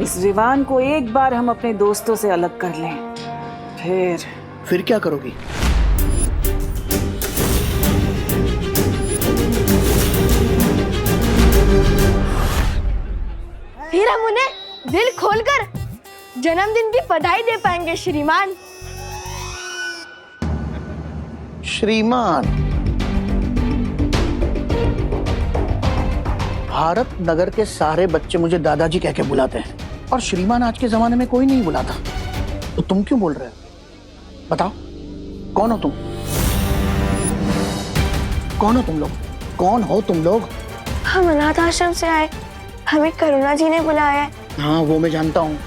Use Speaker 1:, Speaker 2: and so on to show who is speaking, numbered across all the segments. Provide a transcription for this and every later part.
Speaker 1: इस विवान को एक बार हम अपने दोस्तों से अलग कर लें,
Speaker 2: फिर क्या करोगी?
Speaker 3: फिर हम उन्हें दिल खोलकर जन्मदिन की बधाई दे पाएंगे श्रीमान।
Speaker 2: श्रीमान, भारत नगर के सारे बच्चे मुझे दादाजी कह के बुलाते हैं और श्रीमान आज के जमाने में कोई नहीं बुलाता, तो तुम क्यों बोल रहे हो? बताओ, कौन हो तुम? कौन हो तुम लोग? कौन हो तुम लोग?
Speaker 3: हम अनाथ आश्रम से आए, हमें करुणा जी ने बुलाया है।
Speaker 2: हाँ, वो मैं जानता हूँ।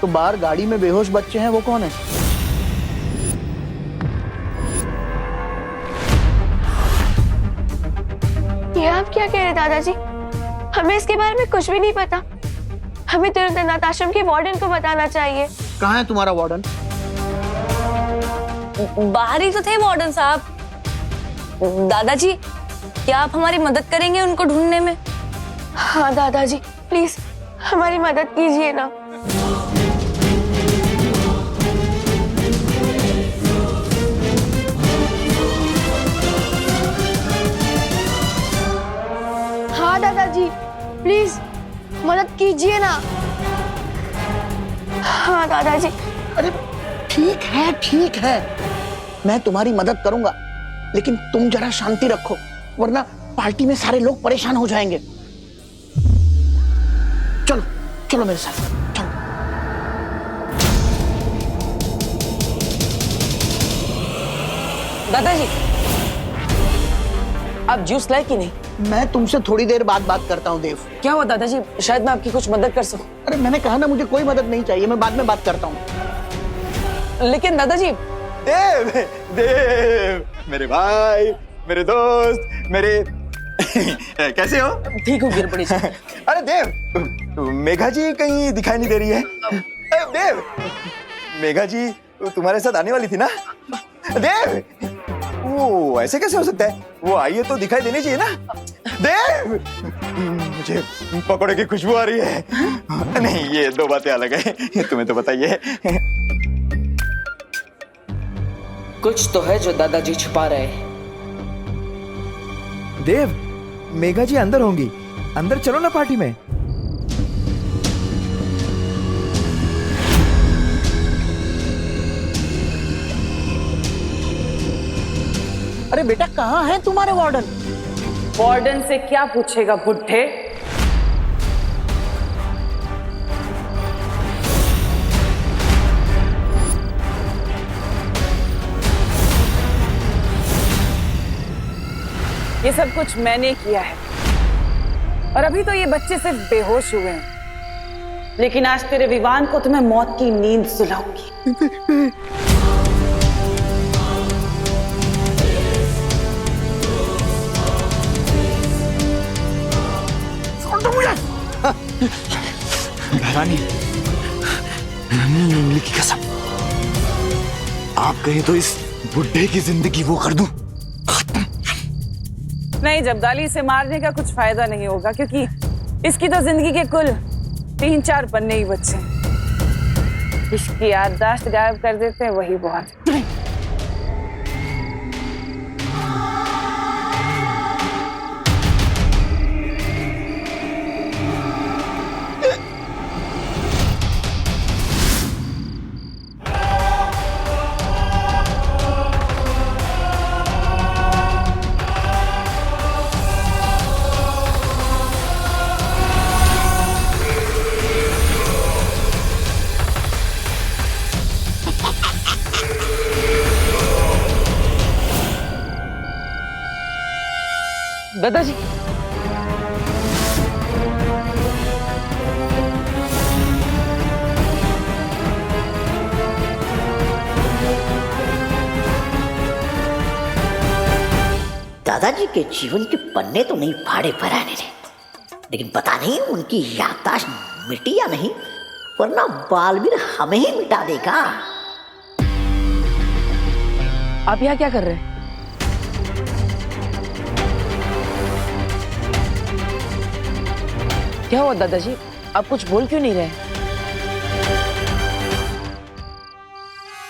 Speaker 2: तो बाहर गाड़ी में बेहोश बच्चे हैं, वो कौन है?
Speaker 3: ये आप क्या कह रहे हैं दादाजी? हमें इसके बारे में कुछ भी नहीं पता। हमें तुरंत अनाथ आश्रम के वार्डन को बताना चाहिए।
Speaker 2: कहाँ है तुम्हारा वार्डन?
Speaker 4: बाहर ही तो थे वार्डन साहब। दादाजी, क्या आप हमारी मदद करेंगे उनको ढूंढने में?
Speaker 3: हाँ दादाजी, प्लीज हमारी मदद कीजिए ना। हाँ दादाजी, प्लीज मदद कीजिए ना। हाँ दादाजी।
Speaker 2: अरे ठीक है, मैं तुम्हारी मदद करूंगा, लेकिन तुम जरा शांति रखो, वरना पार्टी में सारे लोग परेशान हो जाएंगे। चलो चलो मेरे साथ, चलो।
Speaker 4: दादाजी, आप जूस लाए कि नहीं?
Speaker 2: मैं तुमसे थोड़ी देर बाद बात करता हूँ देव।
Speaker 4: क्या हुआ दादाजी? शायद मैं आपकी कुछ मदद कर सकूं।
Speaker 2: अरे मैंने कहा ना, मुझे कोई मदद नहीं चाहिए, मैं बाद में बात करता हूँ।
Speaker 4: लेकिन दादाजी।
Speaker 5: देव, देव, मेरे भाई, मेरे दोस्त, मेरे कैसे हो?
Speaker 4: ठीक हो गिरपड़ी जी।
Speaker 5: अरे देव, मेघा जी कहीं दिखाई नहीं दे रही है। देव, मेघा जी तुम्हारे साथ आने वाली थी ना? देव, वो ऐसे कैसे हो सकता है? वो आई है तो दिखाई देनी चाहिए ना? देव, मुझे पकौड़े की खुशबू आ रही है। नहीं, ये दो बातें अलग है, तुम्हें तो बताइए।
Speaker 6: कुछ तो है जो दादाजी छुपा रहे हैं।
Speaker 7: देव, मेघा जी अंदर होंगी, अंदर चलो ना पार्टी में।
Speaker 2: अरे बेटा, कहाँ है तुम्हारे वार्डन?
Speaker 1: वार्डन से क्या पूछेगा बुड्ढे? ये सब कुछ मैंने किया है, और अभी तो ये बच्चे सिर्फ बेहोश हुए हैं, लेकिन आज तेरे विवान को तुम्हें मौत की नींद सुलाऊंगी।
Speaker 7: रानी, उंगली की कसम, आप कहे तो इस बुड्ढे की जिंदगी वो कर दूं।
Speaker 1: नहीं जब्दाली, इसे मारने का कुछ फायदा नहीं होगा, क्योंकि इसकी तो जिंदगी के कुल 3-4 पन्ने ही बचे हैं। इसकी याददाश्त गायब कर देते हैं, वही बहुत।
Speaker 4: दादाजी,
Speaker 8: दादाजी के जीवन के पन्ने तो नहीं फाड़े पराने ने, लेकिन पता नहीं उनकी याददाश्त मिटी या नहीं, वरना बालवीर हमें ही मिटा देगा।
Speaker 4: आप यहाँ क्या कर रहे हैं? क्या हुआ दादाजी, आप कुछ बोल क्यों नहीं रहे?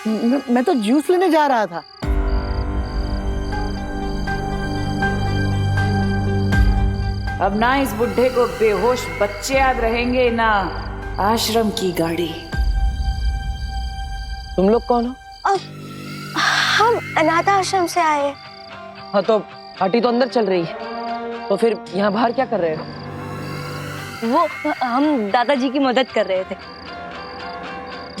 Speaker 2: मैं तो जूस लेने जा रहा था।
Speaker 9: अब ना इस बुढ़े को बेहोश बच्चे याद रहेंगे ना आश्रम की गाड़ी।
Speaker 10: तुम लोग कौन हो?
Speaker 3: हम अनाथ आश्रम से आए हैं।
Speaker 10: हाँ तो पार्टी तो अंदर चल रही है, तो फिर यहाँ बाहर क्या कर रहे हो?
Speaker 4: वो हम दादाजी की मदद कर रहे थे।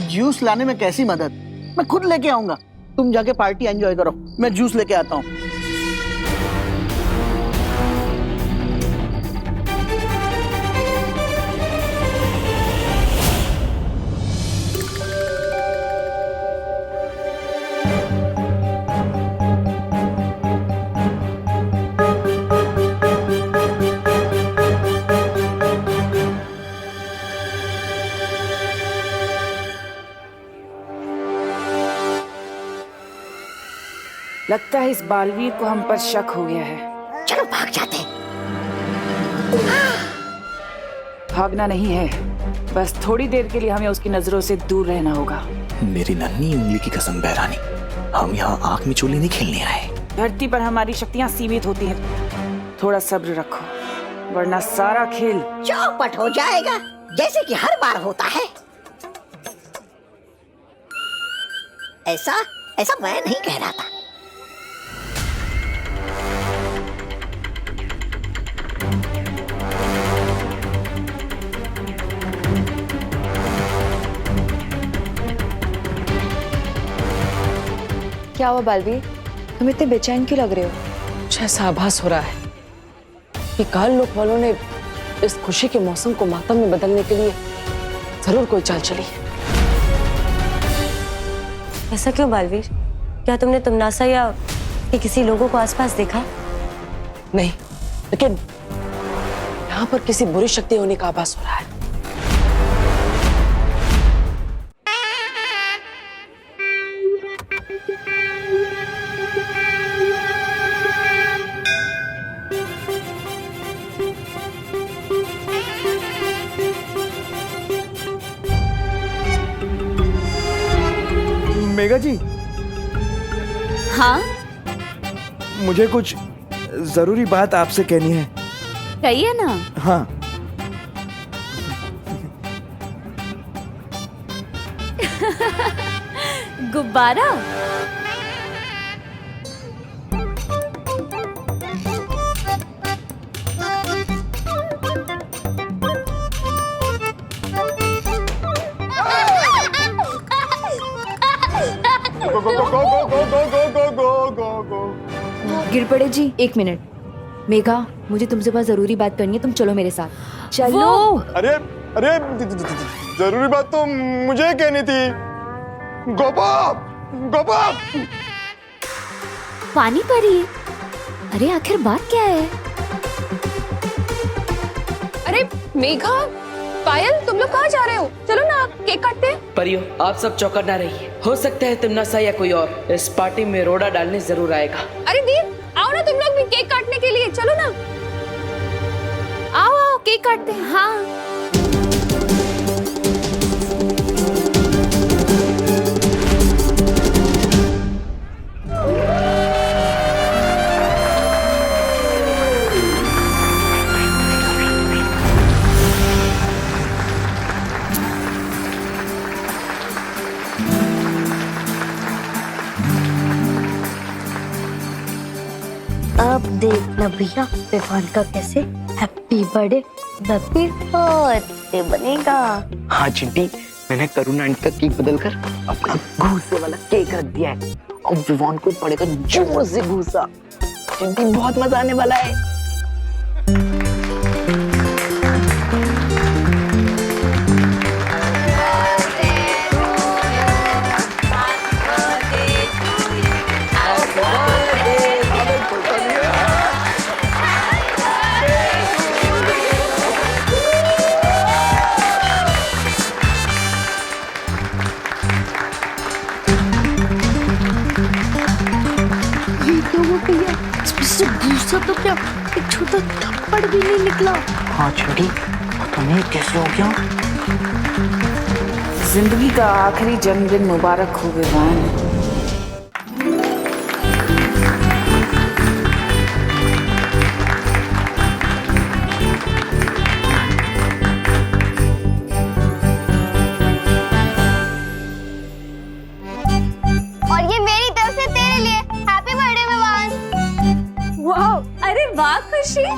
Speaker 2: जूस लाने में कैसी मदद? मैं खुद लेके आऊंगा। तुम जाके पार्टी एंजॉय करो, मैं जूस लेके आता हूँ।
Speaker 9: लगता है इस बालवीर को हम पर शक हो गया है।
Speaker 8: चलो भाग जाते हैं।
Speaker 9: भागना नहीं है, बस थोड़ी देर के लिए हमें उसकी नजरों से दूर रहना होगा।
Speaker 7: मेरी नन्ही उंगली की कसम बहरानी, हम यहाँ आंख में चोली नहीं खेलने आए।
Speaker 9: धरती पर हमारी शक्तियाँ सीमित होती हैं। थोड़ा सब्र रखो, वरना सारा खेल
Speaker 8: चौपट हो जाएगा, जैसे कि हर बार होता है। ऐसा ऐसा मैं नहीं कह रहा था।
Speaker 3: क्या हुआ बालवीर, तुम इतने बेचैन क्यों लग रहे हो?
Speaker 10: कुछ ऐसा आभास हो रहा है कि काल लोक वालों ने इस खुशी के मौसम को मातम में बदलने के लिए जरूर कोई चाल चली है।
Speaker 4: ऐसा क्यों बालवीर? क्या तुमने तुमनासा या कि किसी लोगों को आसपास देखा?
Speaker 10: नहीं, लेकिन यहाँ पर किसी बुरी शक्ति होने का आभास हो रहा है।
Speaker 5: मेघा जी,
Speaker 4: हाँ
Speaker 5: मुझे कुछ जरूरी बात आपसे कहनी है।
Speaker 4: कहिए ना।
Speaker 5: हाँ,
Speaker 4: गुब्बारा?
Speaker 5: गो गो गो गो गो गो गो गो गो गो।
Speaker 11: गिर पड़े जी, एक मिनट। मेघा, मुझे तुमसे बहुत जरूरी बात करनी है, तुम चलो मेरे साथ। चलो।
Speaker 5: अरे अरे, जरूरी बात तो मुझे कहनी थी। गोपा गोपा।
Speaker 11: पानी परी। अरे आखिर बात क्या है?
Speaker 3: अरे मेघा, पायल, तुम लोग कहाँ जा रहे हो? चलो ना, केक काटते हैं।
Speaker 6: परियो, आप सब चौकन्ना रहिए। हो सकता है तुमनासा या कोई और इस पार्टी में रोड़ा डालने जरूर आएगा।
Speaker 3: अरे दीप, आओ ना तुम लोग भी केक काटने के लिए, चलो ना। आओ आओ, केक काटते हैं। हाँ।
Speaker 4: अब देखना भैया विवान का कैसे हैप्पी बर्थडे बनेगा।
Speaker 10: हाँ चिंटी, मैंने करुणा आंटी का केक बदलकर अपना घूसे वाला केक रख दिया है और विवान को पड़ेगा जोर से घूसा। चिंटी, बहुत मजा आने वाला है।
Speaker 3: तो क्या एक छोटा थप्पड़ भी नहीं निकला।
Speaker 10: हाँ चिंटी, तुम्हें कैसे हो गया?
Speaker 9: जिंदगी का आखिरी जन्मदिन मुबारक हो विवान।
Speaker 3: और ये मेरी तरफ से तेरे लिए हैप्पी बर्थडे विवान।
Speaker 4: वाह, अरे वाह खुशी।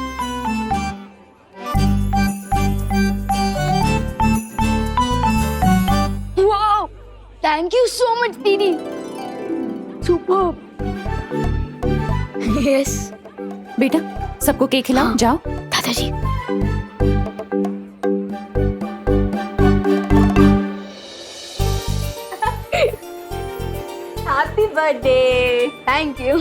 Speaker 3: Wow, thank you so much दीदी। सुपर। यस।
Speaker 11: बेटा सबको केक खिलाओ, जाओ।
Speaker 3: दादाजी।
Speaker 4: Happy birthday.
Speaker 3: Thank you.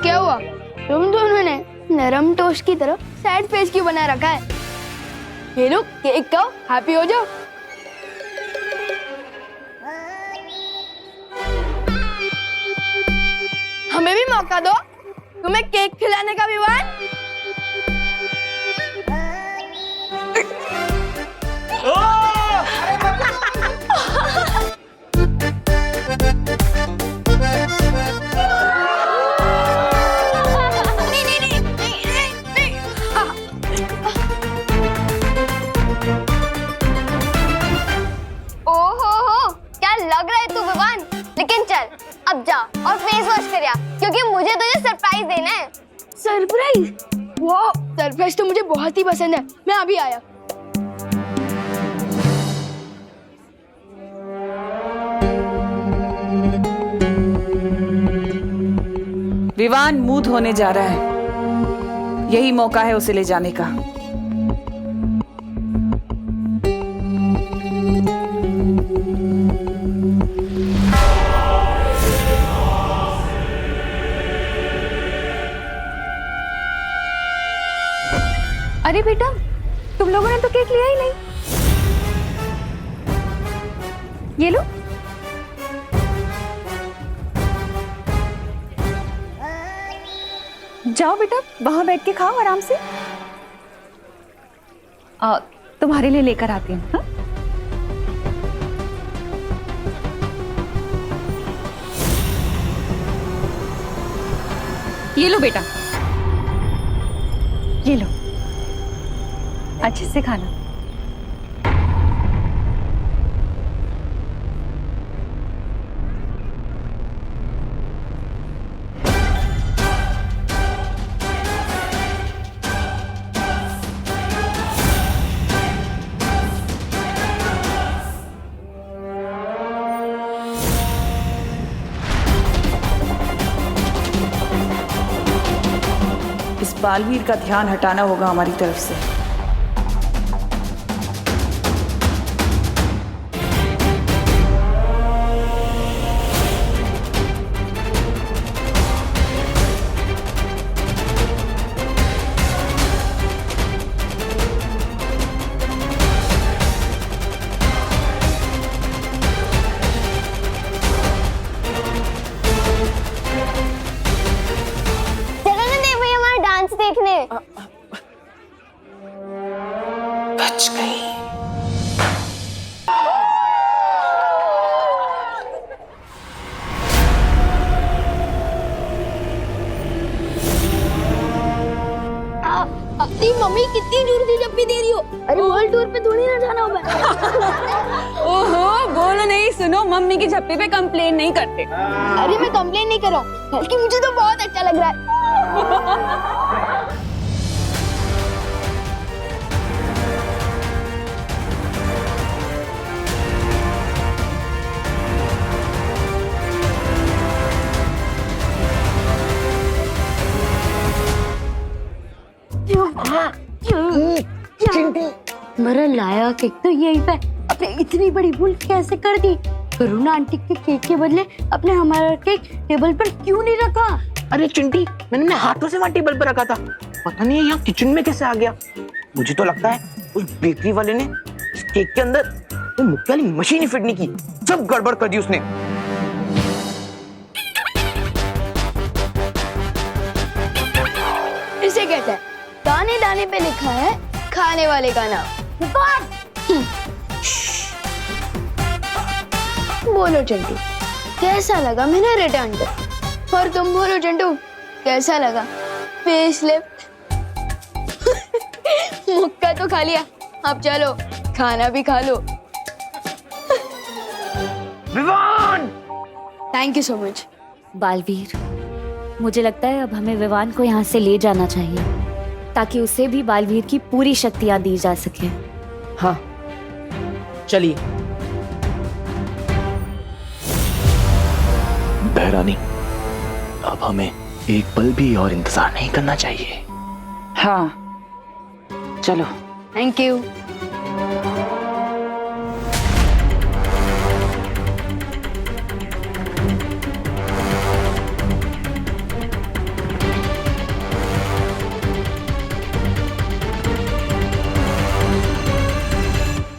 Speaker 3: क्या हुआ? तुम दोनों ने नरम टोस्ट की तरह सैड फेस क्यों बना रखा है? ये लो केक खाओ, हैप्पी हो जाओ। हमें भी मौका दो, तुम्हें केक खिलाने का विवान। अब जा और फेस वॉश कर आ, क्योंकि मुझे तुझे सरप्राइज देना है। सरप्राइज? वाह, सरप्राइज तो मुझे बहुत ही पसंद है। मैं अभी आया।
Speaker 9: विवान मूड होने जा रहा है, यही मौका है उसे ले जाने का।
Speaker 11: अरे बेटा, तुम लोगों ने तो केक लिया ही नहीं। ये लो। जाओ बेटा, वहां बैठ के खाओ आराम से। तुम्हारे लिए लेकर आती हूँ। हाँ? ये लो बेटा, ये लो, अच्छे से खाना।
Speaker 9: इस बालवीर का ध्यान हटाना होगा हमारी तरफ से। बच गई।
Speaker 3: अपनी मम्मी कितनी दूर से जब भी दे रही हो। अरे वर्ल्ड टूर पे थोड़ी ना जाना होगा।
Speaker 1: ओहो, बोलो नहीं, सुनो, मम्मी की झप्पी पे कंप्लेन नहीं करते।
Speaker 3: अरे मैं कंप्लेन नहीं कर रहा हूँ, बल्कि मुझे तो बहुत अच्छा लग रहा है।
Speaker 12: मेरा लाया केक तो यही पे। अपने इतनी बड़ी भूल कैसे कर दी? करुणा आंटी के केक के बदले अपने हमारा केक टेबल पर क्यों नहीं रखा?
Speaker 10: अरे चिंटी, मैंने अपने हाथों से वहाँ टेबल पर रखा था, पता नहीं यहाँ किचन में कैसे आ गया। मुझे तो लगता है उस बेकरी वाले ने इस केक के अंदर वो मुक्के वाली मशीन ही फिट नहीं की। सब गड़बड़ कर दी उसने।
Speaker 3: इसे कहते हैं दाने दाने पे लिखा है खाने वाले का नाम। बोलो चिंटू, कैसा लगा मैंने रिटर्न कर? और तुम बोलो चिंटू, कैसा लगा फेस लिफ्ट? मुक्का तो खा लिया, अब चलो खाना भी खा लो।
Speaker 10: Vivaan!
Speaker 3: Thank you so much.
Speaker 11: Baalveer, मुझे लगता है अब हमें विवान को यहाँ से ले जाना चाहिए ताकि उसे भी बालवीर की पूरी शक्तियां दी जा सके।
Speaker 6: हाँ चलिए।
Speaker 7: बहरानी, अब हमें एक पल भी और इंतजार नहीं करना चाहिए।
Speaker 9: हाँ चलो।
Speaker 3: Thank you.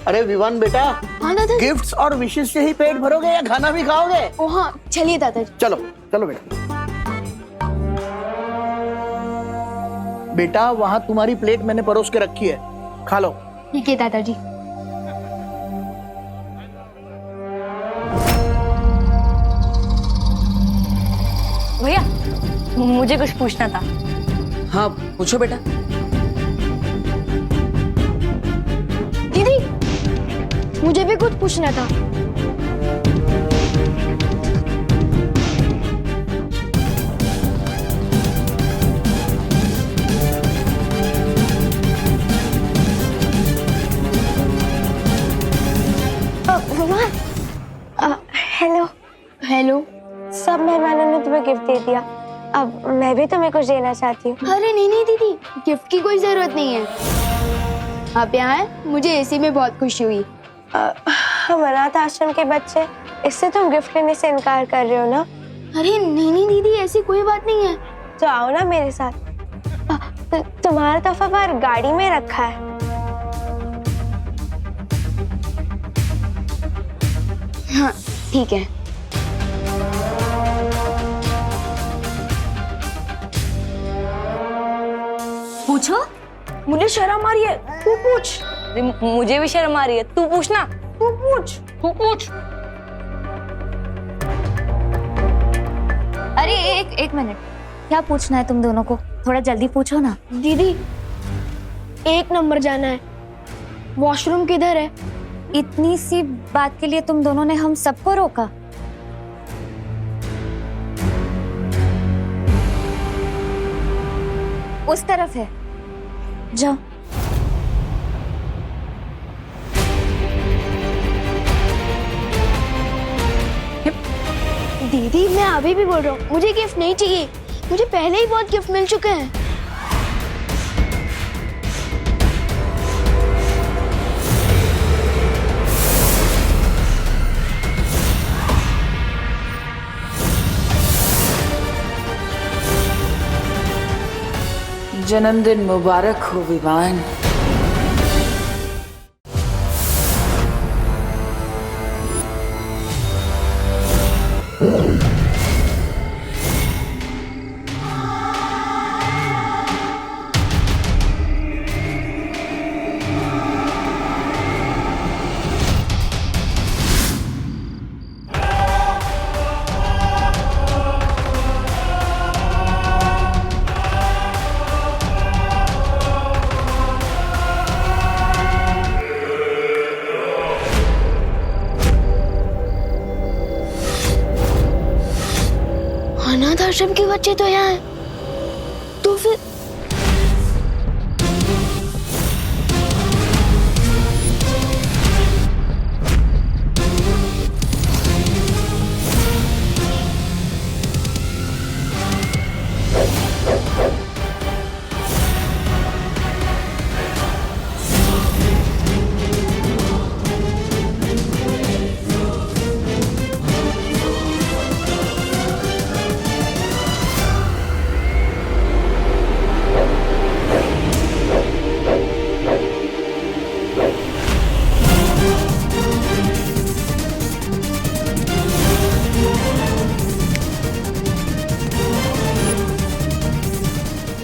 Speaker 2: अरे विवान बेटा,
Speaker 3: हाँ दादा।
Speaker 2: गिफ्ट्स और विशेष से ही पेट भरोगे या खाना भी खाओगे?
Speaker 3: ओ हाँ चलिए दादाजी।
Speaker 2: चलो चलो बेटा। बेटा वहां तुम्हारी प्लेट मैंने परोस के रखी है, खा लो।
Speaker 3: ठीक है दादाजी।
Speaker 4: भैया मुझे कुछ पूछना था।
Speaker 6: हाँ पूछो बेटा।
Speaker 3: दीदी मुझे भी कुछ पूछना था।
Speaker 12: Hello
Speaker 3: hello.
Speaker 12: सब मेहमानों ने तुम्हें गिफ्ट दे दिया, अब मैं भी तुम्हें कुछ देना चाहती हूँ।
Speaker 3: अरे नहीं नहीं दीदी, गिफ्ट की कोई जरूरत नहीं है। आप यहाँ आए, मुझे इसी में बहुत खुशी हुई।
Speaker 12: हम अनाथ आश्रम के बच्चे, इससे तुम गिफ्ट लेने से इनकार कर रहे हो ना?
Speaker 3: अरे नहीं नहीं दीदी, ऐसी कोई बात नहीं है।
Speaker 12: तो आओ ना मेरे साथ, तुम्हारा तोहफा बाहर गाड़ी में रखा है।
Speaker 3: हाँ ठीक है।
Speaker 4: पूछो।
Speaker 3: मुझे शर्म आ रही है, तू पूछ।
Speaker 4: अरे मुझे भी शर्म आ रही है, तू पूछना।
Speaker 3: तू पूछ।
Speaker 4: तू पूछ। अरे एक मिनट, क्या पूछना है तुम दोनों को? थोड़ा जल्दी पूछो ना।
Speaker 3: दीदी 1 नंबर जाना है, वॉशरूम किधर है?
Speaker 11: इतनी सी बात के लिए तुम दोनों ने हम सबको रोका? उस तरफ है, जाओ।
Speaker 3: दीदी मैं अभी भी बोल रहा हूँ, मुझे गिफ्ट नहीं चाहिए, मुझे पहले ही बहुत गिफ्ट मिल चुके हैं।
Speaker 9: जन्मदिन मुबारक हो विवान।
Speaker 3: अनाथ आश्रम के बच्चे तो यहाँ हैं, तो फिर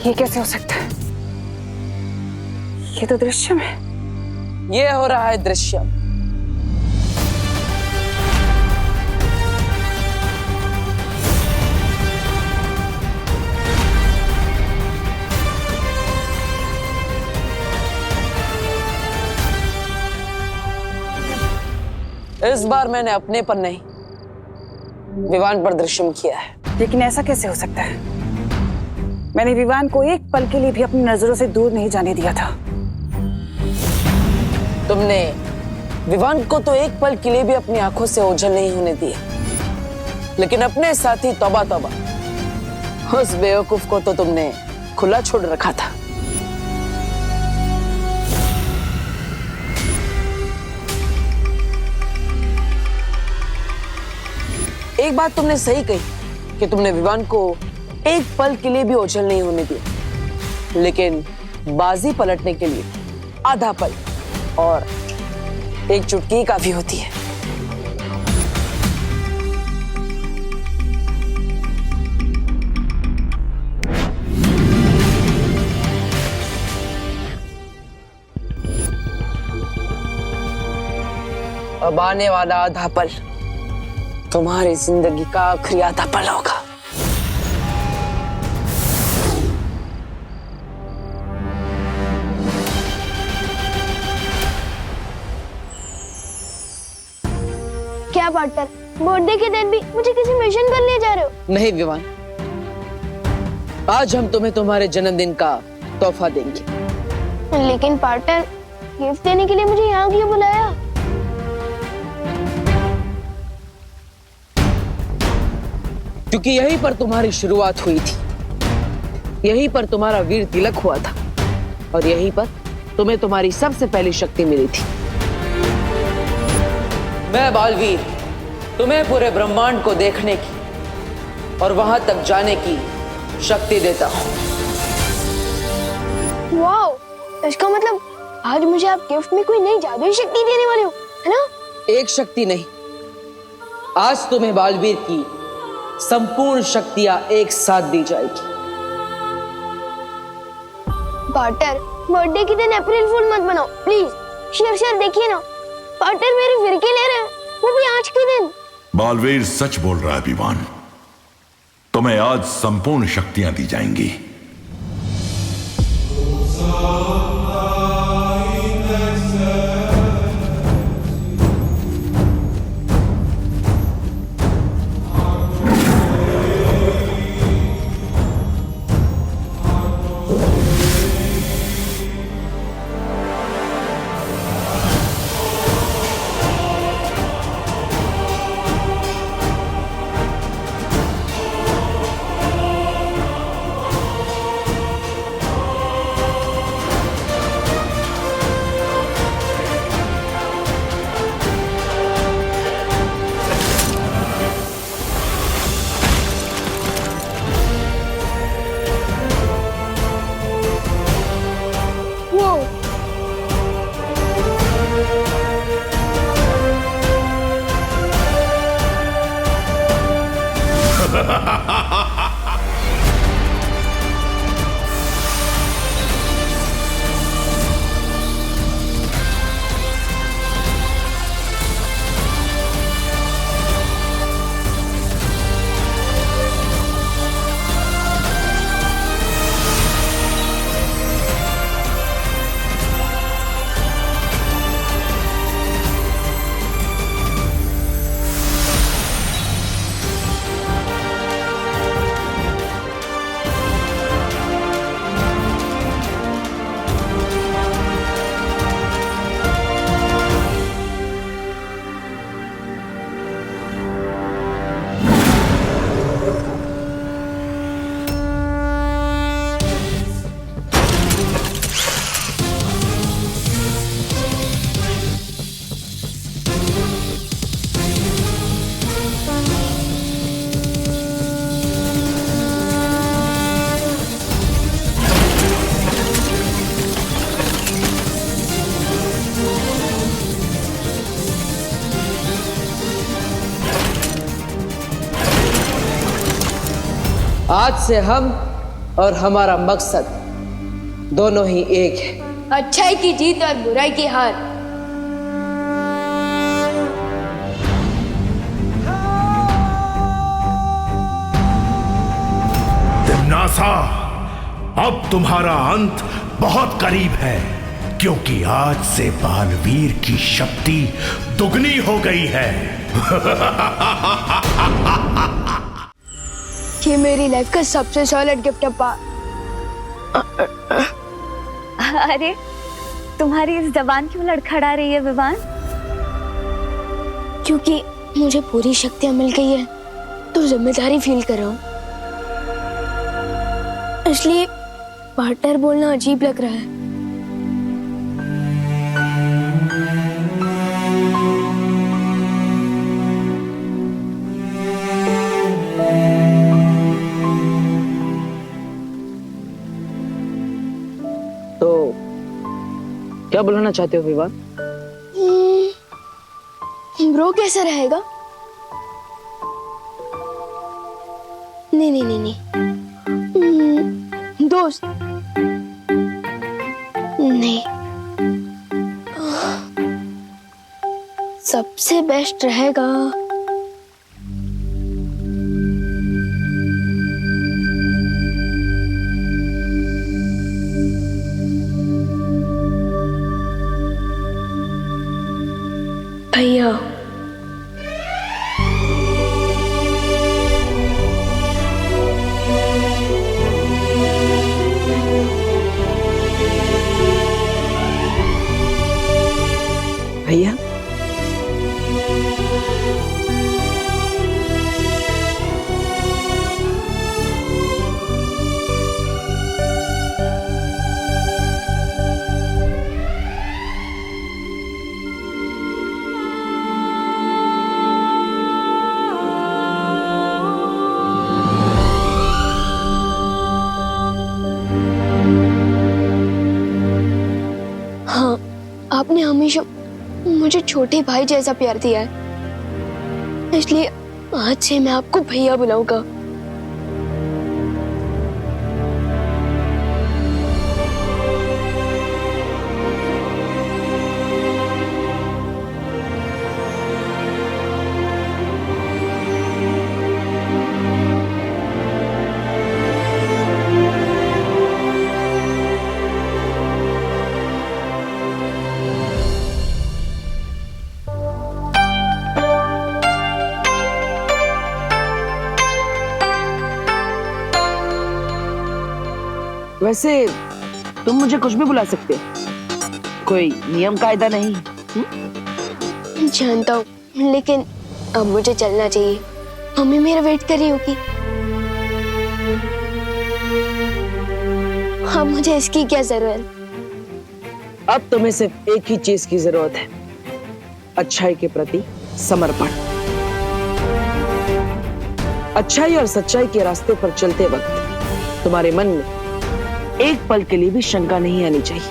Speaker 1: ये कैसे हो सकता है? ये तो दृश्यम है।
Speaker 6: ये हो रहा है दृश्यम। इस बार मैंने अपने पर नहीं, विवान पर दृश्यम किया है।
Speaker 1: लेकिन ऐसा कैसे हो सकता है? मैंने विवान को एक पल के लिए भी अपनी नजरों से दूर नहीं जाने दिया था।
Speaker 6: तुमने विवान को तो एक पल के लिए भी अपनी आंखों से ओझल नहीं होने दिया, लेकिन अपने साथी तौबा तौबा, उस बेवकूफ को तो तुमने खुला छोड़ रखा था। एक बात तुमने सही कही कि तुमने विवान को एक पल के लिए भी ओझल नहीं होने दिया, लेकिन बाजी पलटने के लिए आधा पल और एक चुटकी काफी होती है। अब आने वाला आधा पल तुम्हारी जिंदगी का आखिरी आधा पल होगा।
Speaker 3: क्या पार्टनर, बर्थडे के दिन भी मुझे किसी मिशन पर ले जा रहे हो?
Speaker 6: नहीं विवान, आज हम तुम्हें तुम्हारे जन्मदिन का तोहफा देंगे।
Speaker 3: लेकिन पार्टनर, गिफ्ट देने के लिए मुझे यहाँ क्यों बुलाया?
Speaker 6: क्योंकि यहीं पर तुम्हारी शुरुआत हुई थी, यहीं पर तुम्हारा वीर तिलक हुआ था, और यहीं पर तुम्हें तुम्हारी सबसे पहली शक्ति मिली थी। मैं बालवीर तुम्हें पूरे ब्रह्मांड को देखने की और वहां तक जाने की शक्ति देता हूं।
Speaker 3: वाओ, इसका मतलब आज मुझे आप गिफ्ट में कोई नई जादुई शक्ति देने वाले हो, है ना? एक शक्ति नहीं, आज तुम्हें बालवीर की संपूर्ण शक्तियां एक साथ दी जाएगी। पार्टनर, बर्थडे के दिन अप्रैल फूल मत बनाओ प्लीज। शेर देखिए ना, पार्टनर मेरी फिरकी ले रहे हैं, वो भी आज के दिन।
Speaker 13: बालवीर सच बोल रहा है विवान, तुम्हें आज संपूर्ण शक्तियां दी जाएंगी।
Speaker 6: आज से हम
Speaker 3: और हमारा मकसद दोनों ही एक है।
Speaker 12: अच्छाई की जीत और बुराई की हार।
Speaker 14: तिम्नासा, अब तुम्हारा अंत बहुत करीब है, क्योंकि आज से बालवीर की शक्ति दुगनी हो गई है।
Speaker 12: ये मेरी लाइफ का सबसे सॉलिड गिफ्ट है पा।
Speaker 11: अरे तुम्हारी इस जबान क्यों लड़खड़ा रही है विवान?
Speaker 12: क्योंकि मुझे पूरी शक्तियां मिल गई है तो जिम्मेदारी फील कर रहा हूँ, इसलिए पार्टनर बोलना अजीब लग रहा है।
Speaker 6: तो क्या बुलाना चाहते हो विवान?
Speaker 12: ब्रो कैसा रहेगा? नहीं नहीं नहीं नहीं, दोस्त नहीं, सबसे बेस्ट रहेगा भैया।
Speaker 6: भैया
Speaker 12: हाँ, आपने हमेशा मुझे छोटे भाई जैसा प्यार दिया है, इसलिए आज से मैं आपको भैया बुलाऊंगा।
Speaker 6: वैसे तुम मुझे कुछ भी बुला सकते हो, कोई नियम कायदा नहीं।
Speaker 12: जानता हूँ, लेकिन अब मुझे चलना चाहिए, मम्मी मेरा वेट कर रही होगी। अब मुझे इसकी क्या जरूरत?
Speaker 6: अब तुम्हें सिर्फ एक ही चीज की जरूरत है, अच्छाई के प्रति समर्पण। अच्छाई और सच्चाई के रास्ते पर चलते वक्त तुम्हारे मन में एक पल के लिए भी शंका नहीं आनी चाहिए।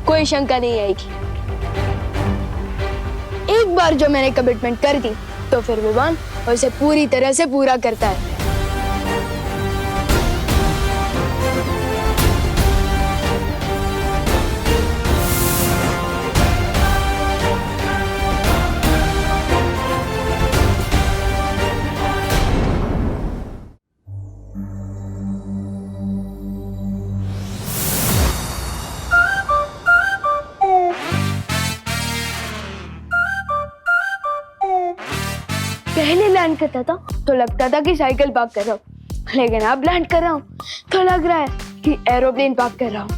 Speaker 12: कोई शंका नहीं आएगी। एक बार जो मैंने कमिटमेंट कर दी तो फिर विवान उसे पूरी तरह से पूरा करता है। पहले लैंड करता था तो लगता था कि साइकिल पार्क कर रहा हूँ, लेकिन अब लैंड कर रहा हूँ तो लग रहा है कि एरोप्लेन पार्क कर रहा हूँ।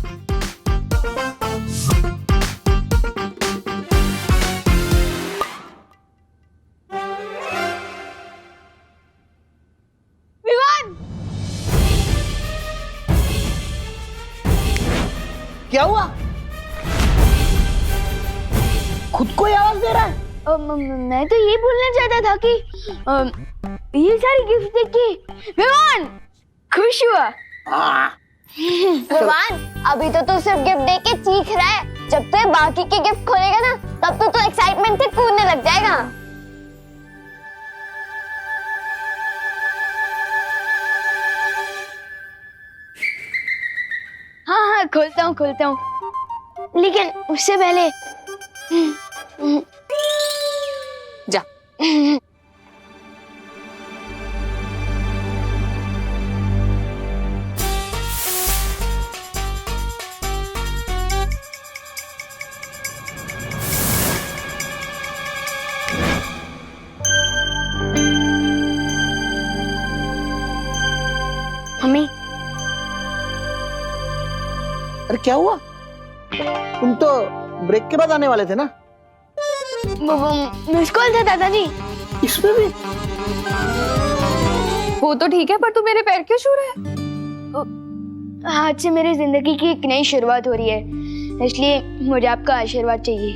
Speaker 12: विवान!
Speaker 2: क्या हुआ? खुद को ही आवाज दे रहा है?
Speaker 12: मैं तो ये बोलना चाहता था कि ये सारी गिफ्ट देख के विवान खुश हुआ।
Speaker 15: विवान, अभी तो तू सिर्फ गिफ्ट देख के चीख रहा है, जब तू बाकी के गिफ्ट खोलेगा ना तब तो एक्साइटमेंट से कूदने लग जाएगा।
Speaker 12: खोलता हूँ लेकिन उससे पहले
Speaker 1: जा।
Speaker 12: मम्मी,
Speaker 2: अरे क्या हुआ? तुम तो ब्रेक के बाद आने वाले थे ना?
Speaker 12: वो मिस कॉल था दादाजी।
Speaker 2: इसमें भी?
Speaker 4: वो तो ठीक है, पर तू मेरे पैर क्यों छू रहा है?
Speaker 12: आज से मेरी जिंदगी की एक नई शुरुआत हो रही है, इसलिए मुझे आपका आशीर्वाद चाहिए।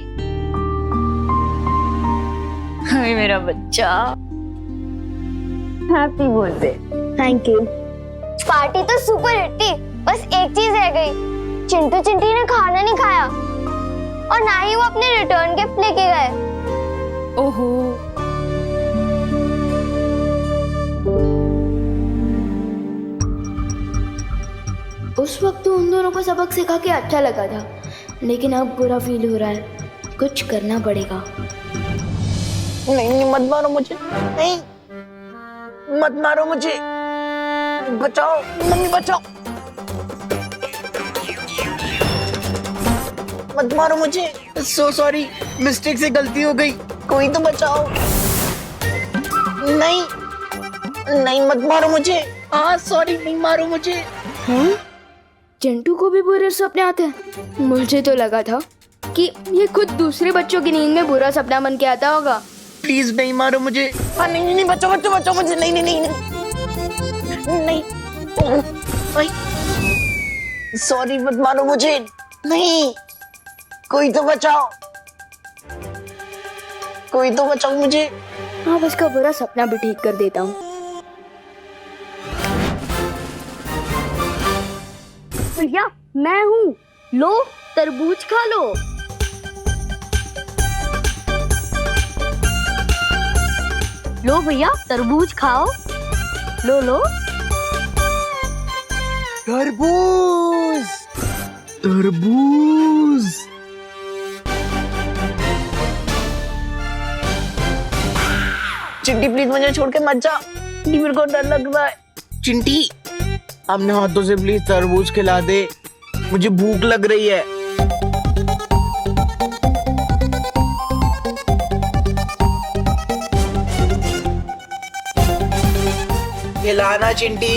Speaker 4: हाय मेरा बच्चा,
Speaker 12: happy birthday. Thank you.
Speaker 15: Party तो सुपर हिट थी, बस एक चीज रह गई। चिंटू चिंटी ने खाना नहीं खाया और ना ही वो अपने रिटर्न गिफ्ट लेके गए।
Speaker 4: ओहो।
Speaker 12: उस वक्त तो उन दोनों को सबक सिखा के अच्छा लगा था, लेकिन अब बुरा फील हो रहा है। कुछ करना पड़ेगा।
Speaker 2: नहीं, मत मारो मुझे, नहीं, मत मारो मुझे, बचाओ मम्मी, बचाओ, मत मारो मुझे। सो सॉरी, मिस्टेक से गलती हो गई, कोई तो बचाओ। नहीं नहीं, मत मारो मुझे। हाँ सॉरी, नहीं मारो मुझे।
Speaker 12: हाँ? चिंटू को भी बुरे सपने आते हैं? मुझे तो लगा था कि ये खुद दूसरे बच्चों की नींद में बुरा सपना बन के आता होगा।
Speaker 2: प्लीज नहीं मारो मुझे। हाँ नहीं नहीं, बचाओ बचाओ बचाओ मुझे। नहीं नहीं नहीं नहीं नहीं, सॉरी, मत मारो मुझे। नहीं, कोई तो बचाओ, कोई तो बचाओ मुझे।
Speaker 12: हाँ, बस का बुरा सपना भी ठीक कर देता हूँ। भैया मैं हूँ, लो तरबूज खा लो। लो भैया तरबूज खाओ, लो लो।
Speaker 2: तरबूज, तरबूज। चिंटी प्लीज मुझे छोड़ के मत जा, मेरे को डर लग रहा है। चिंटी, अपने हाथों से प्लीज तरबूज खिला दे, मुझे भूख लग रही है। खिलाना चिंटी।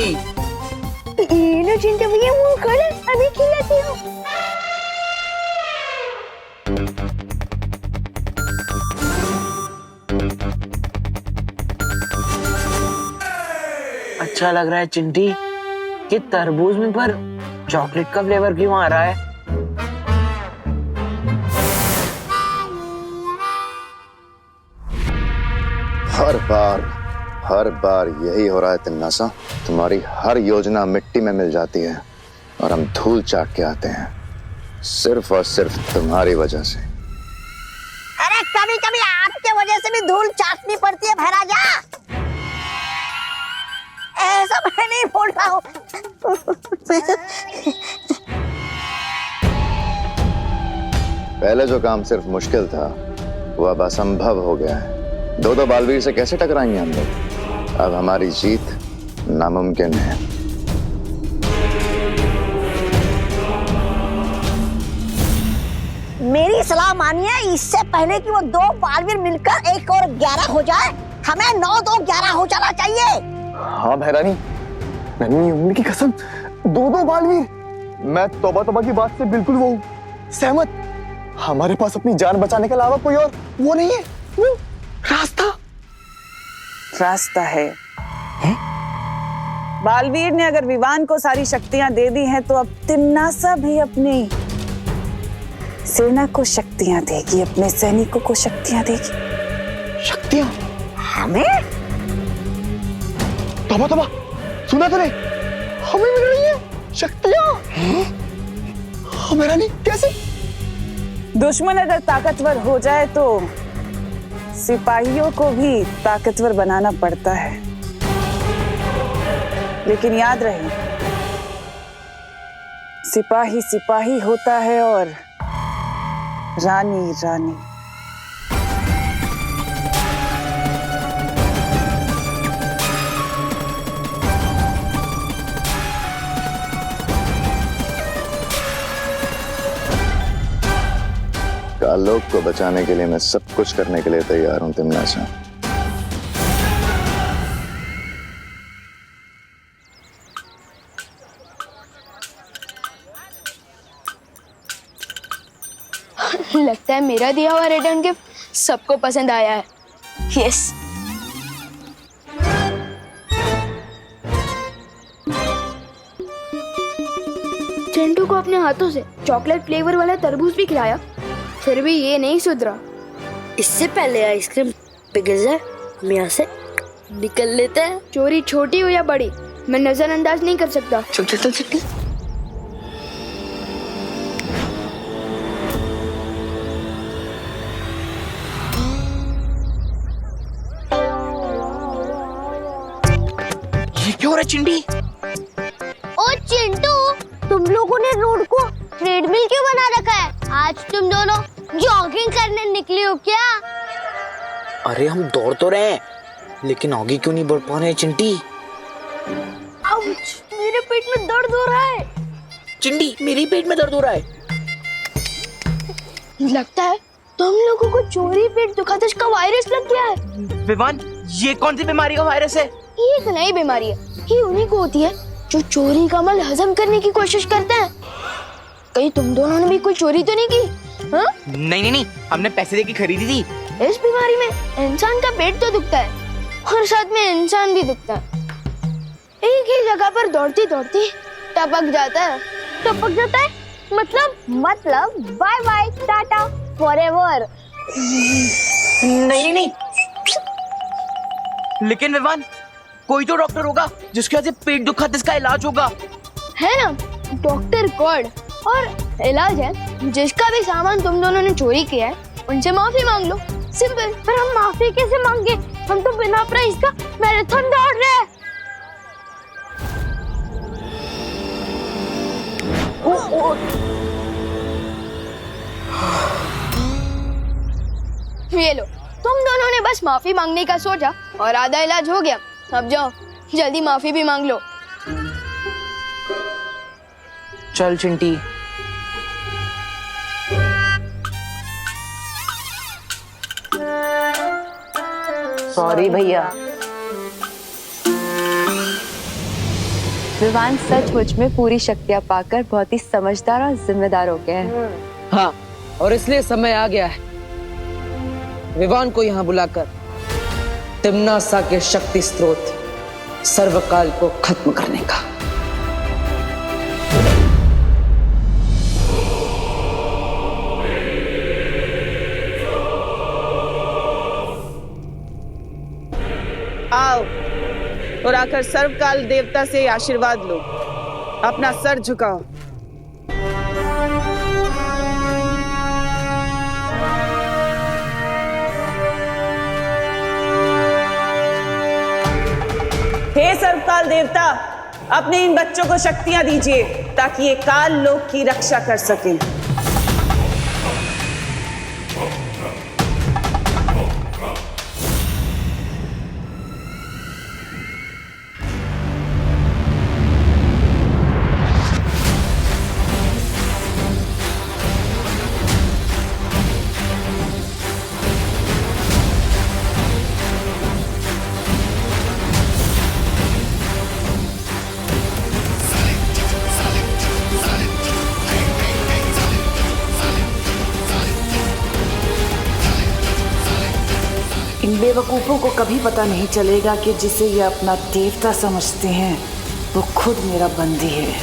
Speaker 15: ये लो चिंटू भैया, मुंह खोलो, अभी खिलाती हूँ।
Speaker 2: अच्छा लग रहा है चिंटी, कि तरबूज में पर चॉकलेट का फ्लेवर क्यों आ रहा है?
Speaker 5: हर बार यही हो रहा है तिन्नासा। तुम्हारी हर योजना मिट्टी में मिल जाती है और हम धूल चाट के आते हैं, सिर्फ और सिर्फ तुम्हारी वजह से।
Speaker 8: अरे कभी कभी आपके वजह से भी धूल चाटनी पड़ती है भैराजा। ऐसा मैं नहीं बोल रहा हूँ।
Speaker 5: पहले जो काम सिर्फ मुश्किल था वो अब असंभव हो गया है। दो बालवीर से कैसे टकराएंगे हम लोग? अब हमारी जीत नामुमकिन है।
Speaker 8: मेरी सलाह मानिए, इससे पहले कि वो दो बालवीर मिलकर 1 और 11 हो जाए, हमें 9 2 11 हो जाना चाहिए।
Speaker 7: हाँ भैरानी, नन्ही उम्मी की कसम, 2 बालवीर। मैं तौबा की बात से बिल्कुल वो सहमत। हमारे पास अपनी जान बचाने के अलावा कोई और वो नहीं है, वो
Speaker 1: रास्ता है? बालवीर ने अगर विवान को सारी शक्तियां दे दी हैं, तो अब तिम्नासा भी अपनी सेना को शक्तियां देगी, अपने सैनिकों को शक्तियां देगी।
Speaker 2: शक्तियां?
Speaker 8: हमें?
Speaker 7: तौबा, सुना तूने? हमें मिल रही है शक्तियां। हमारा नहीं, कैसे?
Speaker 1: दुश्मन अगर ताकतवर हो जाए तो सिपाहियों को भी ताकतवर बनाना पड़ता है, लेकिन याद रहे, सिपाही सिपाही होता है और रानी रानी।
Speaker 7: आलोक को बचाने के लिए मैं सब कुछ करने के लिए तैयार हूं तिमनासा।
Speaker 12: लगता है मेरा दिया हुआ रिटर्न गिफ्ट सबको पसंद आया है। यस। चिंटू को अपने हाथों से चॉकलेट फ्लेवर वाला तरबूज भी खिलाया, फिर भी ये नहीं सुधरा।
Speaker 15: इससे पहले आइसक्रीम पिघल जाए हम यहाँ से निकल लेते हैं।
Speaker 12: चोरी छोटी हो या बड़ी मैं नजरअंदाज नहीं कर सकता।
Speaker 15: चल चल चल चल।
Speaker 10: ये क्यों रे चिंटी?
Speaker 15: ओ चिंटू, तुम लोगों ने रोड को ट्रेडमिल क्यों बना रखा है? आज तुम दोनों जॉगिंग करने निकले हो क्या?
Speaker 10: अरे हम दौड़ तो रहे हैं, लेकिन आगे क्यों नहीं बढ़ पा रहे हैं चिंटी?
Speaker 12: आउच, मेरे पेट में दर्द हो रहा है।
Speaker 10: चिंटी, मेरे पेट में दर्द हो रहा है।
Speaker 12: लगता है तुम लोगों को चोरी पेट दुखादश का वायरस लग गया है।
Speaker 10: विवान, ये कौन सी बीमारी का वायरस है?
Speaker 12: ये एक नई बीमारी है, ये उन्हीं को होती है जो चोरी का माल हजम करने की कोशिश करते हैं। कहीं तुम दोनों ने भी कोई चोरी तो नहीं की? हाँ?
Speaker 10: नहीं, हमने पैसे देके खरीदी थी।
Speaker 12: इस बीमारी में इंसान का पेट तो दुखता है और साथ में इंसान भी दुखता है। एक ही जगह पर दौड़ती दौड़ती टपक जाता है।
Speaker 15: टपक जाता है मतलब बाय बाय टाटा फॉरएवर।
Speaker 10: नहीं, लेकिन विवान, कोई तो डॉक्टर होगा जिसके वजह से पेट दुखा जिसका इलाज होगा।
Speaker 12: है ना, डॉक्टर गॉड। और इलाज है जिसका भी सामान तुम दोनों ने चोरी किया है उनसे माफी मांग लो। सिंपल।
Speaker 15: पर हम माफी कैसे मांगे? हम तो बिना प्राइस का मैराथन दौड़ रहे हैं।
Speaker 12: ये लो, तुम दोनों ने बस माफी मांगने का सोचा और आधा इलाज हो गया। अब जाओ जल्दी माफी भी मांग लो।
Speaker 10: चल चिंटी।
Speaker 3: सॉरी भैया।
Speaker 16: विवान सचमुच में पूरी शक्तियां पाकर बहुत ही समझदार और जिम्मेदार हो गए हैं।
Speaker 3: हाँ, और इसलिए समय आ गया है विवान को यहाँ बुलाकर तिम्नासा के शक्ति स्रोत सर्वकाल को खत्म करने का।
Speaker 1: आओ और आकर सर्वकाल देवता से आशीर्वाद लो। अपना सर झुकाओ। हे सर्वकाल देवता, अपने इन बच्चों को शक्तियां दीजिए ताकि ये काल लोक की रक्षा कर सकें।
Speaker 9: इन बेवकूफ़ों को कभी पता नहीं चलेगा कि जिसे ये अपना देवता समझते हैं वो खुद मेरा बंदी है,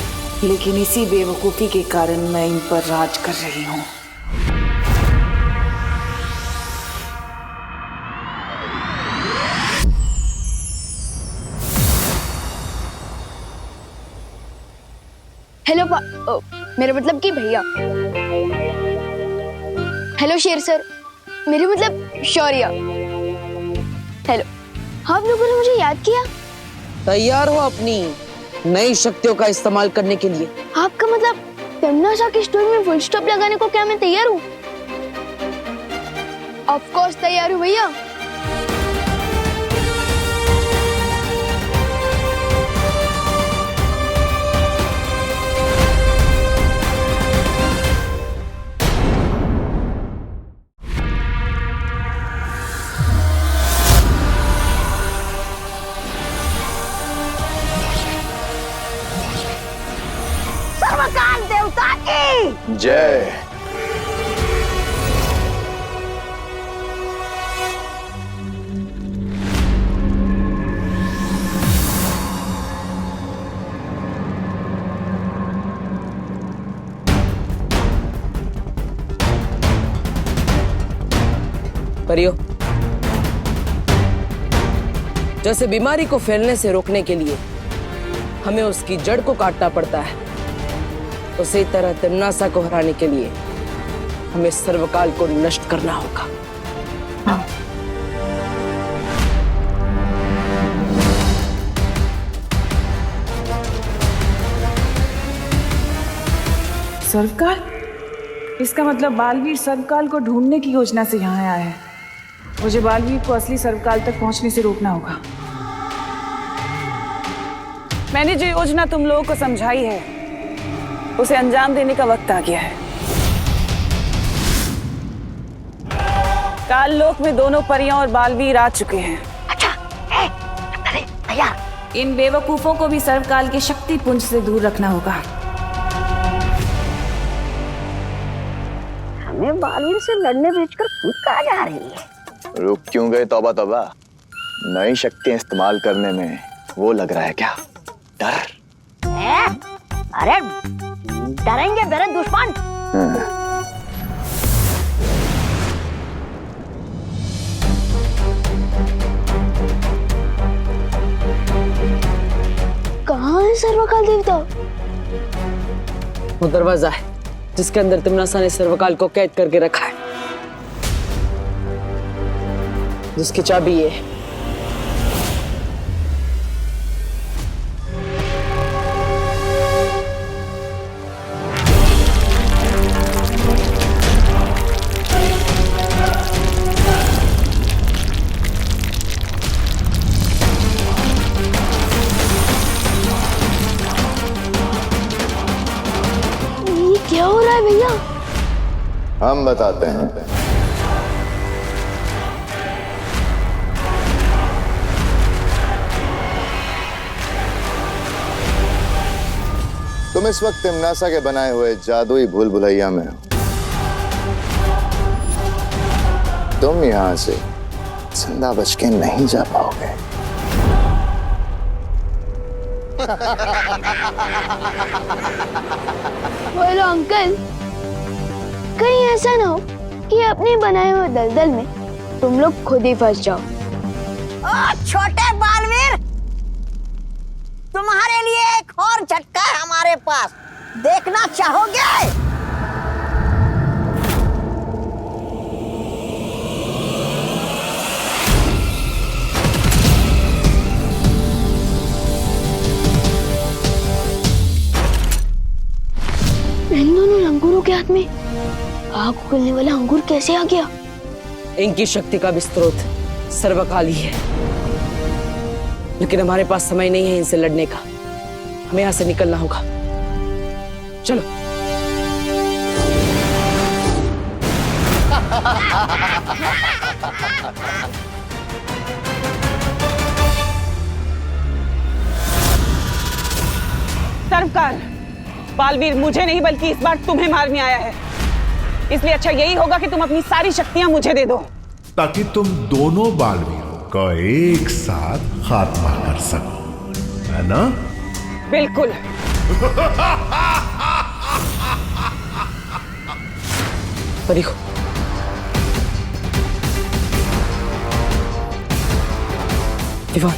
Speaker 9: लेकिन इसी बेवकूफ़ी के कारण मैं इन पर राज कर रही हूँ।
Speaker 12: हेलो मेरा मतलब कि भैया। हेलो शेर सर, मेरे मतलब शौर्य। हेलो, आप लोगों ने मुझे याद किया?
Speaker 3: तैयार हो अपनी नई शक्तियों का इस्तेमाल करने के लिए?
Speaker 12: आपका मतलब तमन्ना की स्टोरी में फुल स्टॉप लगाने को क्या मैं तैयार हूँ? ऑफ कोर्स तैयार हूँ भैया।
Speaker 8: सर्वकाल देवता की
Speaker 7: जय।
Speaker 3: परियो, जैसे बीमारी को फैलने से रोकने के लिए हमें उसकी जड़ को काटना पड़ता है, उसी तरह तमन्ना को हराने के लिए हमें सर्वकाल को नष्ट करना होगा।
Speaker 1: सर्वकाल? इसका मतलब बालवीर सर्वकाल को ढूंढने की योजना से यहाँ आया है। मुझे बालवीर को असली सर्वकाल तक पहुंचने से रोकना होगा। मैंने जो योजना तुम लोगों को समझाई है उसे अंजाम देने का वक्त आ गया है। काल लोक में दोनों परियां और बालवीर आ चुके हैं।
Speaker 8: अच्छा, अरे भैया,
Speaker 1: इन बेवकूफों को भी सर्वकाल के शक्ति पुंज से दूर रखना होगा।
Speaker 8: हमें बालवीर से लड़ने भेजकर कूद कहाँ जा रही है?
Speaker 7: रुक क्यों गए तौबा तौबा? नई शक्तियां इस्तेमाल करने में वो लग रहा है क्या डर?
Speaker 8: अरे डरेंगे मेरे दुश्मन।
Speaker 12: कहाँ है सर्वकाल देवता?
Speaker 3: वो दरवाजा है जिसके अंदर तमन्ना ने सर्वकाल को कैद करके रखा है, जिसकी चाबी ये है।
Speaker 12: क्या हो रहा है भैया?
Speaker 7: हम बताते हैं। तुम इस वक्त तमन्ना के बनाए हुए जादुई भूल भुलैया में हो। तुम यहां से जिंदा बच के नहीं जा पाओगे।
Speaker 12: बोलो अंकल, कहीं ऐसा ना हो कि अपने बनाए हुए दलदल में तुम लोग खुद ही फंस जाओ।
Speaker 8: ओ छोटे बालवीर, तुम्हारे लिए एक और झटका है हमारे पास, देखना चाहोगे?
Speaker 12: इन दोनों लंगूरों के हाथ में आग उगलने वाला अंगूर कैसे आ गया?
Speaker 3: इनकी शक्ति का भी स्रोत सर्वकाल ही है, लेकिन हमारे पास समय नहीं है इनसे लड़ने का। हमें यहां से निकलना होगा। चलो।
Speaker 1: सर्वकाल, बालवीर मुझे नहीं बल्कि इस बार तुम्हें मारने आया है, इसलिए अच्छा यही होगा कि तुम अपनी सारी शक्तियां मुझे दे दो,
Speaker 14: ताकि तुम दोनों बालवीरों का एक साथ खात्मा कर सको, है ना?
Speaker 1: बिल्कुल।
Speaker 3: देखो, विवान,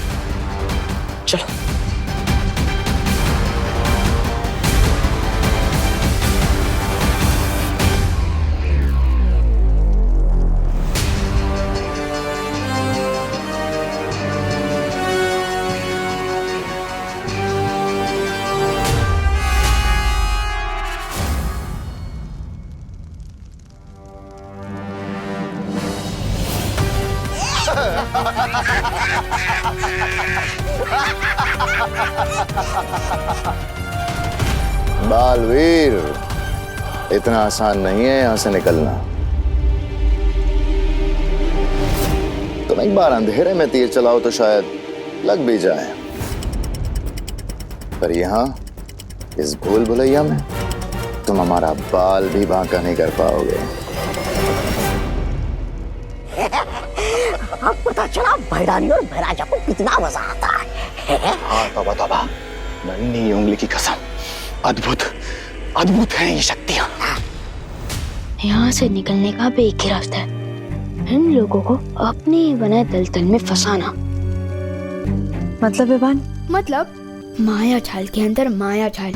Speaker 3: चलो।
Speaker 7: बालवीर, इतना आसान नहीं है यहां से निकलना। तुम एक बार अंधेरे में तीर चलाओ तो शायद लग भी जाए, पर यहां इस भूल भुलैया में तुम हमारा बाल भी बांका नहीं कर पाओगे।
Speaker 8: अब पता चला भैरानी और भैराजा को कितना मजा आता है।
Speaker 7: हाँ तौबा तौबा, नन्ही उंगली की कसम, अद्भुत अद्भुत है ये शक्तियां।
Speaker 12: यहाँ से निकलने का भी एक ही रास्ता है, इन लोगों को अपने ही बनाए दलदल में फंसाना।
Speaker 16: मतलब विवान?
Speaker 12: मतलब माया जाल के अंदर माया जाल।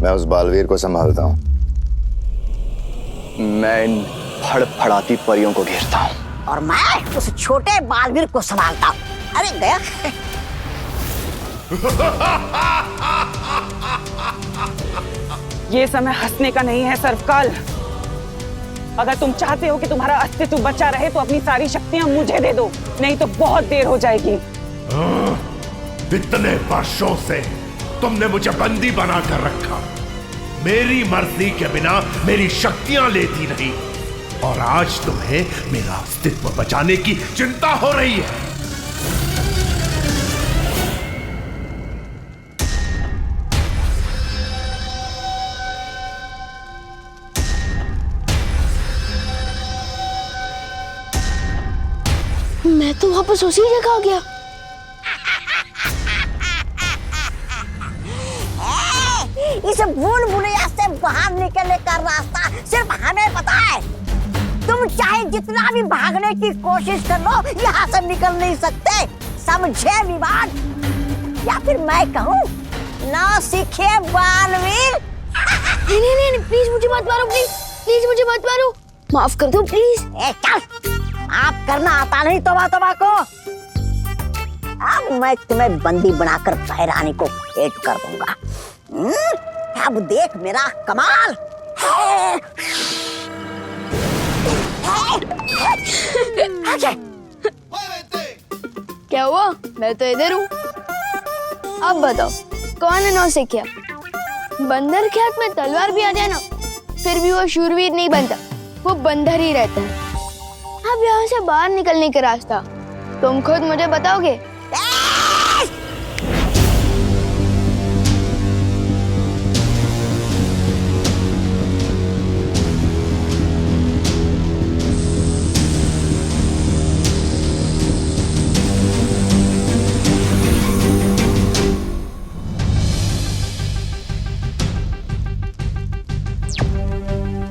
Speaker 7: मैं उस बालवीर को संभालता हूं। मैं इन फड़फड़ाती परियों को घेरता हूं।
Speaker 8: और मैं उस छोटे बालवीर को संभालता हूं। अरे गया।
Speaker 1: ये समय हंसने का नहीं है सर्वकाल। अगर तुम चाहते हो कि तुम्हारा अस्तित्व बचा रहे तो अपनी सारी शक्तियां मुझे दे दो, नहीं तो बहुत देर हो जाएगी।
Speaker 14: इतने वर्षों से तुमने मुझे बंदी बनाकर रखा, मेरी मर्जी के बिना मेरी शक्तियां लेती नहीं, और आज तुम्हें मेरा अस्तित्व बचाने की चिंता हो रही है।
Speaker 12: मैं तो वापस उसी जगह आ गया।
Speaker 8: इस भूल भुलैया से बाहर निकलने का रास्ता सिर्फ हमें पता है। तुम चाहे जितना भी भागने की कोशिश कर लो, यहाँ से निकल नहीं सकते, समझे विवान? या फिर मैं कहूँ, ना सीखे बालवीर।
Speaker 12: नहीं, प्लीज मुझे मत मारो, प्लीज मुझे मत मारो, माफ कर दो प्लीज।
Speaker 8: चल, आप करना आता नहीं तोबा को। अब मैं तुम्हें बंदी बनाकर भैरानी को भेंट कर दूंगा। अब देख मेरा कमाल।
Speaker 12: क्या हुआ? मैं तो इधर हूँ। अब बताओ कौन है नौसिखिया? बंदर के हाथ में तलवार भी आ जाए ना, फिर भी वो शूरवीर नहीं बनता, वो बंदर ही रहता है। अब यहाँ से बाहर निकलने का रास्ता तुम खुद मुझे बताओगे?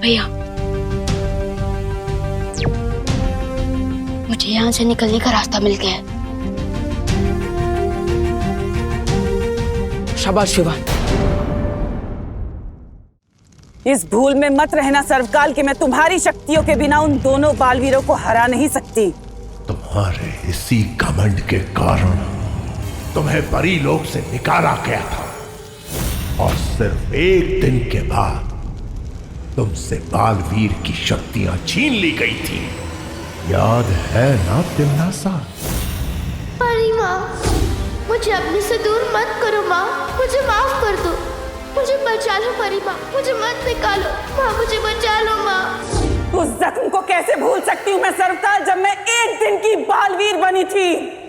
Speaker 12: भैया, मुझे यहाँ से निकलने का रास्ता मिल गया है।
Speaker 6: शाबाश शिवा।
Speaker 1: इस भूल में मत रहना सर्वकाल कि मैं तुम्हारी शक्तियों के बिना उन दोनों बालवीरों को हरा नहीं सकती।
Speaker 14: तुम्हारे इसी घमंड के कारण तुम्हें परीलोक से निकाला गया था, और सिर्फ एक दिन के बाद तुमसे बालवीर की शक्तियां छीन ली गई थी। याद है ना तिमनासा?
Speaker 17: परी माँ, मुझे अपने से दूर मत करो माँ, मुझे माफ कर दो, मुझे बचा लो परी माँ, मुझे मत निकालो माँ, मुझे बचा लो माँ।
Speaker 1: उस जख्म को कैसे भूल सकती हूँ मैं सर्वकाल, जब मैं एक दिन की बालवीर बनी थी।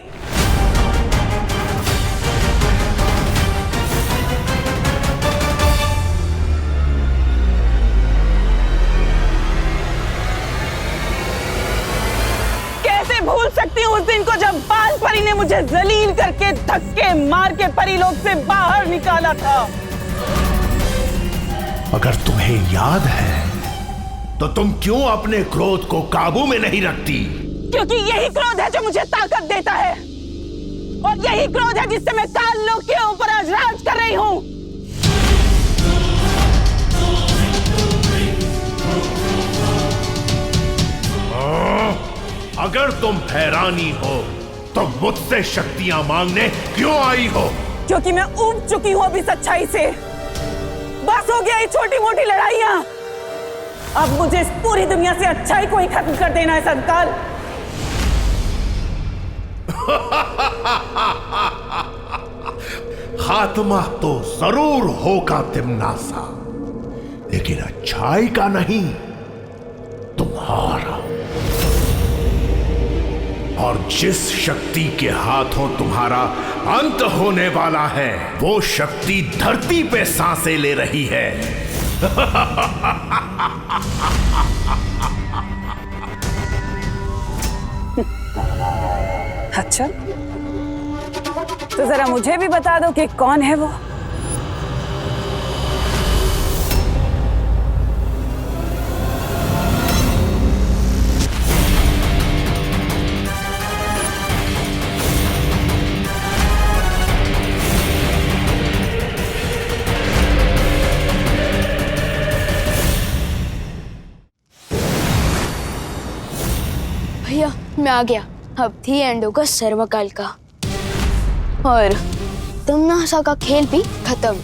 Speaker 1: भूल सकती हूँ उस दिन को जब बाल परी ने मुझे जलील करके धक्के मार के परीलोक से बाहर निकाला था।
Speaker 14: अगर तुम्हें याद है तो तुम क्यों अपने क्रोध को काबू में नहीं रखती?
Speaker 1: क्योंकि यही क्रोध है जो मुझे ताकत देता है, और यही क्रोध है जिससे मैं काल लोक के ऊपर आज राज कर रही हूँ।
Speaker 14: अगर तुम भैरानी हो तो मुझसे शक्तियां मांगने क्यों आई हो?
Speaker 1: क्योंकि मैं ऊब चुकी हूं अभी सच्चाई से। बस हो गया ये छोटी मोटी लड़ाइयां। अब मुझे इस पूरी दुनिया से अच्छाई को ही खत्म कर देना है संकाल।
Speaker 14: खात्मा तो जरूर होगा तिमनासा, लेकिन अच्छाई का नहीं, तुम्हारा। और जिस शक्ति के हाथों तुम्हारा अंत होने वाला है, वो शक्ति धरती पे सांसें ले रही है।
Speaker 1: अच्छा, तो जरा मुझे भी बता दो कि कौन है वो।
Speaker 12: भैया मैं आ गया। अब थी एंड होगा सर्वकाल का, और तमनासा का खेल भी खत्म।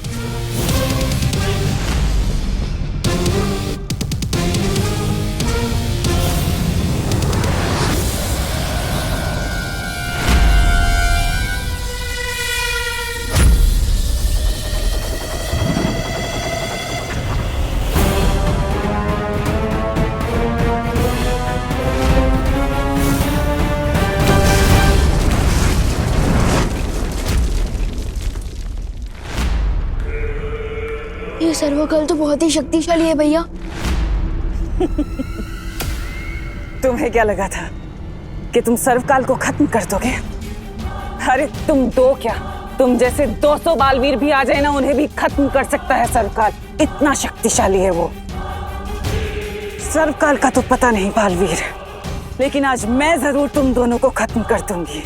Speaker 12: ये सर्वकाल तो बहुत ही शक्तिशाली है भैया।
Speaker 1: तुम्हें क्या लगा था कि तुम सर्वकाल को खत्म कर दोगे? अरे तुम दो क्या, तुम जैसे 200 बालवीर भी आ जाए ना, उन्हें भी खत्म कर सकता है सर्वकाल। इतना शक्तिशाली है वो। सर्वकाल का तो पता नहीं बालवीर, लेकिन आज मैं जरूर तुम दोनों को खत्म कर दूंगी।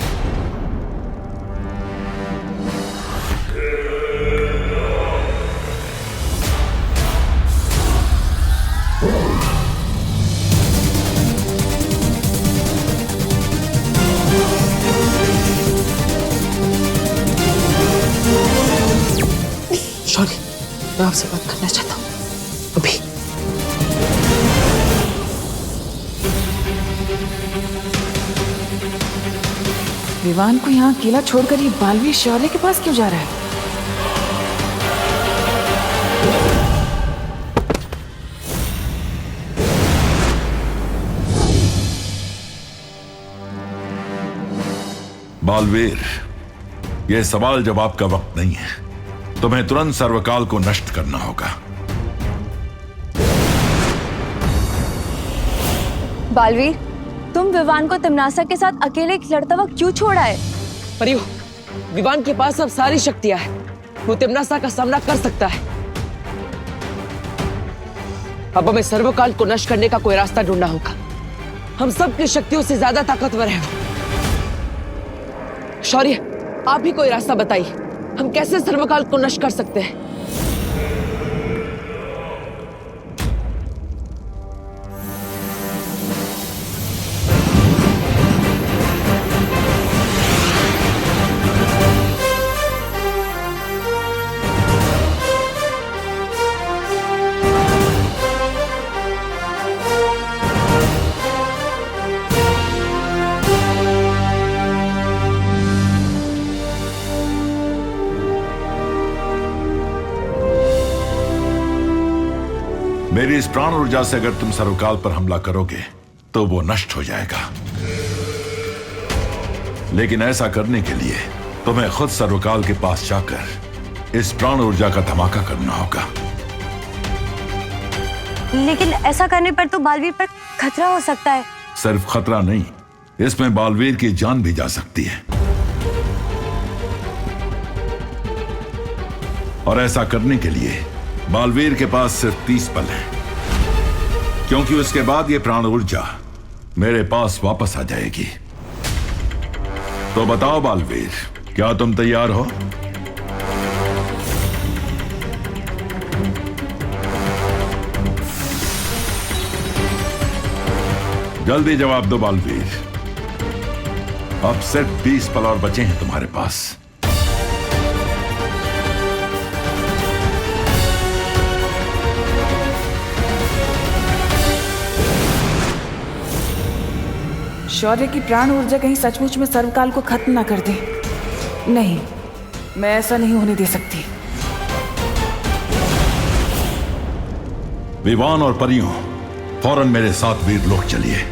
Speaker 6: शौर्य, मैं आपसे बात करना चाहता हूँ अभी।
Speaker 9: विवान को यहाँ अकेला छोड़कर ये बालवीर शौर्य के पास क्यों जा रहा है?
Speaker 13: बालवीर, यह सवाल जवाब का वक्त नहीं है। तुम्हें तुरंत सर्वकाल को नष्ट करना होगा।
Speaker 4: बालवीर, तुम विवान को तिमनासा के साथ अकेले लड़ता हुआ क्यों छोड़ा है?
Speaker 6: परियो, विवान के पास अब सारी शक्तियां हैं। वो तिमनासा का सामना कर सकता है। अब हमें सर्वकाल को नष्ट करने का कोई रास्ता ढूंढना होगा। हम सबकी शक्तियों से ज्यादा ताकतवर है वो। शौर्य, आप ही कोई रास्ता बताइए। हम कैसे सर्वकाल को नष्ट कर सकते हैं?
Speaker 13: मेरी इस प्राण ऊर्जा से अगर तुम सर्वकाल पर हमला करोगे तो वो नष्ट हो जाएगा, लेकिन ऐसा करने के लिए तुम्हें खुद सर्वकाल के पास जाकर इस प्राण ऊर्जा का धमाका करना होगा।
Speaker 4: लेकिन ऐसा करने पर तो बालवीर पर खतरा हो सकता है।
Speaker 13: सिर्फ खतरा नहीं, इसमें बालवीर की जान भी जा सकती है। और ऐसा करने के लिए बालवीर के पास सिर्फ 30 पल है, क्योंकि उसके बाद ये प्राण ऊर्जा मेरे पास वापस आ जाएगी। तो बताओ बालवीर, क्या तुम तैयार हो? जल्दी जवाब दो बालवीर। अब सिर्फ 20 पल और बचे हैं तुम्हारे पास।
Speaker 9: शौर्य की प्राण ऊर्जा कहीं सचमुच में सर्वकाल को खत्म ना कर दे। नहीं, मैं ऐसा नहीं होने दे सकती।
Speaker 13: विवान और परियों, फौरन मेरे साथ वीरलोक चलिए।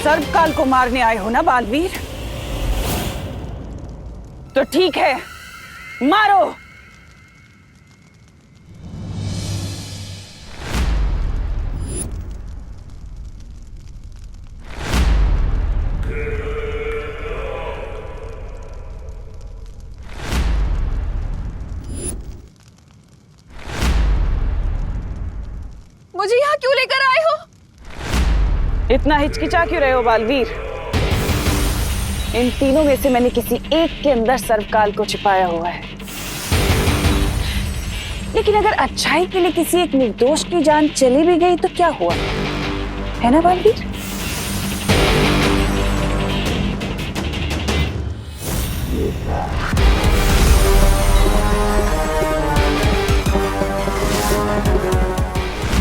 Speaker 1: सर्वकाल को मारने आए हो ना बालवीर? तो ठीक है, मारो।
Speaker 4: मुझे यहाँ क्यों लेकर आए हो?
Speaker 1: इतना हिचकिचा क्यों रहे हो बालवीर? इन तीनों में से मैंने किसी एक के अंदर सर्वकाल को छिपाया हुआ है, लेकिन अगर अच्छाई के लिए किसी एक निर्दोष की जान चली भी गई तो क्या हुआ, है ना बालवीर?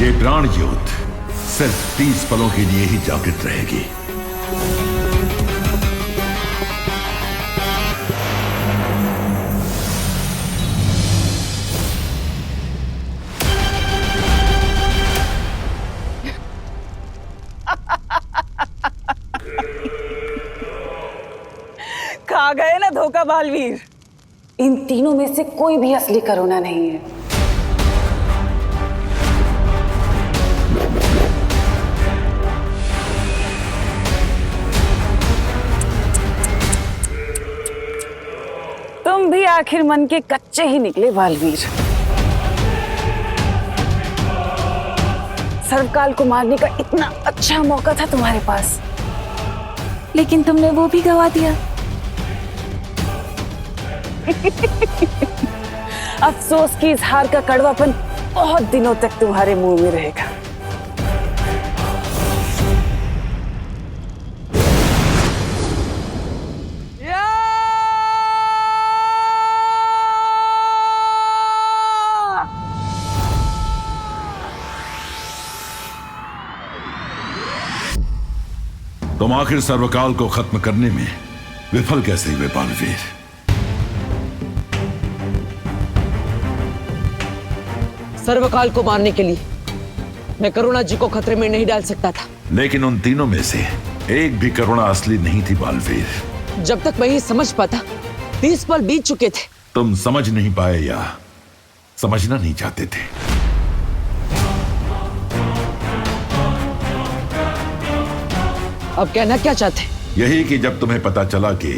Speaker 13: ये प्राण ज्योत सिर्फ 30 पलों के लिए ही जागृत रहेगी।
Speaker 1: खा गए ना धोखा बालवीर। इन तीनों में से कोई भी असली करुणा नहीं है। तुम भी आखिर मन के कच्चे ही निकले बालवीर। सर्वकाल को मारने का इतना अच्छा मौका था तुम्हारे पास,
Speaker 9: लेकिन तुमने वो भी गवा दिया।
Speaker 1: अफसोस की इस हार का कड़वापन बहुत दिनों तक तुम्हारे मुंह में रहेगा।
Speaker 13: तुम आखिर सर्वकाल को खत्म करने में विफल कैसे हुए बालवीर?
Speaker 6: सर्वकाल को मारने के लिए मैं करुणा जी को खतरे में नहीं डाल सकता था।
Speaker 13: लेकिन उन तीनों में से एक भी करुणा असली नहीं थी बालवीर।
Speaker 6: जब तक मैं ये समझ पाता 30 पल बीत चुके थे।
Speaker 13: तुम समझ नहीं पाए या समझना नहीं चाहते थे?
Speaker 6: अब कहना क्या चाहते?
Speaker 13: यही कि जब तुम्हें पता चला कि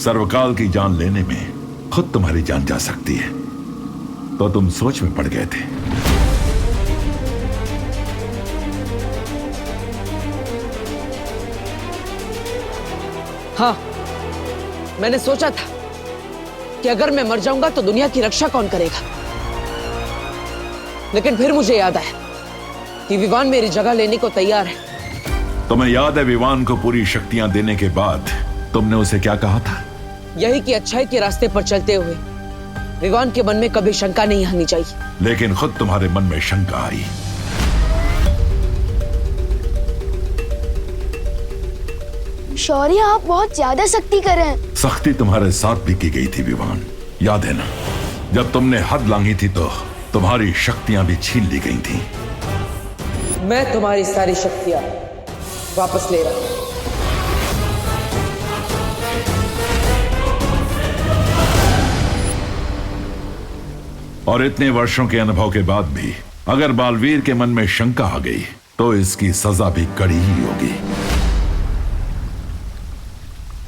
Speaker 13: सर्वकाल की जान लेने में खुद तुम्हारी जान जा सकती है, तो तुम सोच में पड़ गए थे।
Speaker 6: हाँ, मैंने सोचा था कि अगर मैं मर जाऊंगा तो दुनिया की रक्षा कौन करेगा। लेकिन फिर मुझे याद आया कि विवान मेरी जगह लेने को तैयार है।
Speaker 13: तुम्हें याद है विवान को पूरी शक्तियां देने के बाद तुमने उसे क्या कहा था?
Speaker 6: यही कि अच्छाई के रास्ते पर चलते हुए विवान के मन में कभी शंका नहीं आनी चाहिए।
Speaker 13: लेकिन खुद तुम्हारे मन में शंका आई।
Speaker 12: शौर्य, आप बहुत ज्यादा सख्ती कर रहे हैं।
Speaker 13: सख्ती तुम्हारे साथ भी की गई थी विवान, याद है ना? जब तुमने हद लांघी थी तो तुम्हारी शक्तियां भी छीन ली गई थी।
Speaker 6: मैं तुम्हारी सारी शक्तियां वापस ले रहा हूं।
Speaker 13: और इतने वर्षों के अनुभव के बाद भी अगर बालवीर के मन में शंका आ गई तो इसकी सजा भी कड़ी ही होगी।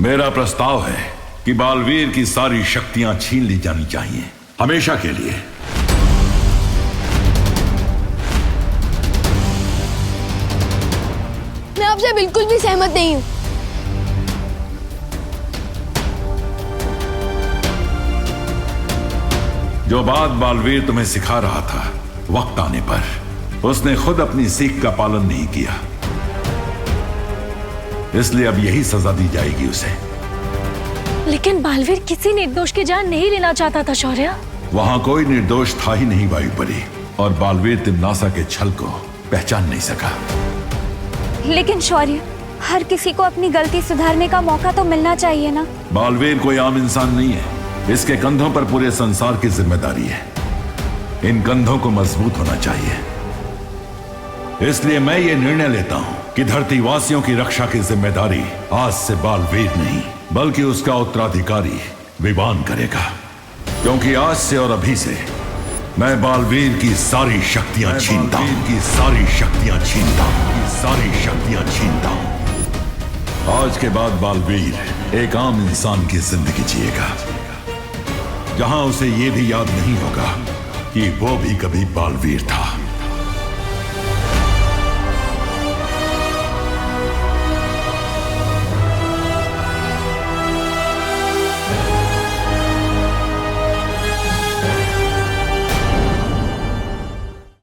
Speaker 13: मेरा प्रस्ताव है कि बालवीर की सारी शक्तियां छीन ली जानी चाहिए, हमेशा के लिए।
Speaker 12: मैं आपसे बिल्कुल भी सहमत नहीं हूं।
Speaker 13: जो बात बालवीर तुम्हें सिखा रहा था, वक्त आने पर उसने खुद अपनी सीख का पालन नहीं किया। इसलिए अब यही सजा दी जाएगी उसे।
Speaker 18: लेकिन बालवीर किसी निर्दोष की जान नहीं लेना चाहता था शौर्य।
Speaker 13: वहां कोई निर्दोष था ही नहीं वायुपरी, और बालवीर तिम्नासा के छल को पहचान नहीं सका।
Speaker 11: लेकिन शौर्य, हर किसी को अपनी गलती सुधारने का मौका तो मिलना चाहिए ना।
Speaker 13: बालवीर कोई आम इंसान नहीं है, इसके कंधों पर पूरे संसार की जिम्मेदारी है। इन कंधों को मजबूत होना चाहिए। इसलिए मैं ये निर्णय लेता हूं कि धरतीवासियों की रक्षा की जिम्मेदारी आज से बालवीर नहीं बल्कि उसका उत्तराधिकारी विवान करेगा। क्योंकि आज से और अभी से मैं बालवीर की सारी शक्तियां छीनता हूं, की सारी शक्तियां छीनता हूं, सारी शक्तियां छीनता हूं। आज के बाद बालवीर एक आम इंसान की जिंदगी जिएगा, जहां उसे यह भी याद नहीं होगा कि वो भी कभी बालवीर था।